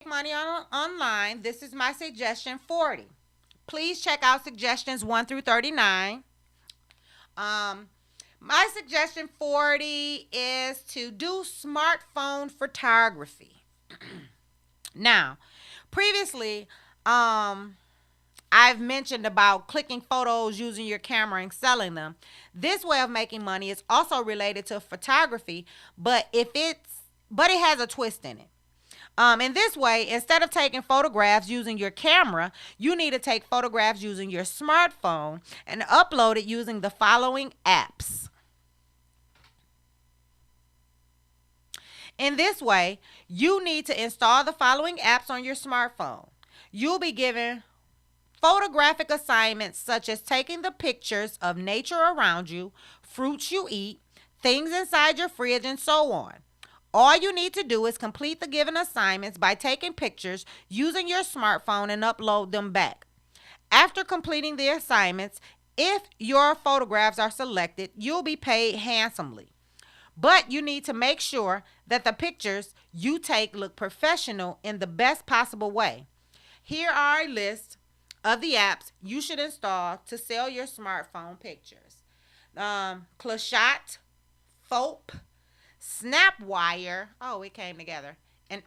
Money online, this is my suggestion 40. Please check out suggestions 1 through 39. Um, my suggestion 40 is to do smartphone photography. Now, previously, I've mentioned about clicking photos using your camera and selling them. This way of making money is also related to photography, but it has a twist in it. In this way, instead of taking photographs using your camera, you need to take photographs using your smartphone and upload it using the following apps. In this way, you need to install the following apps on your smartphone. You'll be given photographic assignments such as taking the pictures of nature around you, fruits you eat, things inside your fridge, and so on. All you need to do is complete the given assignments by taking pictures using your smartphone and upload them back. After completing the assignments, if your photographs are selected, you'll be paid handsomely. But you need to make sure that the pictures you take look professional in the best possible way. Here are a list of the apps you should install to sell your smartphone pictures. Cleshot, Fope, Snapwire. Oh, it came together.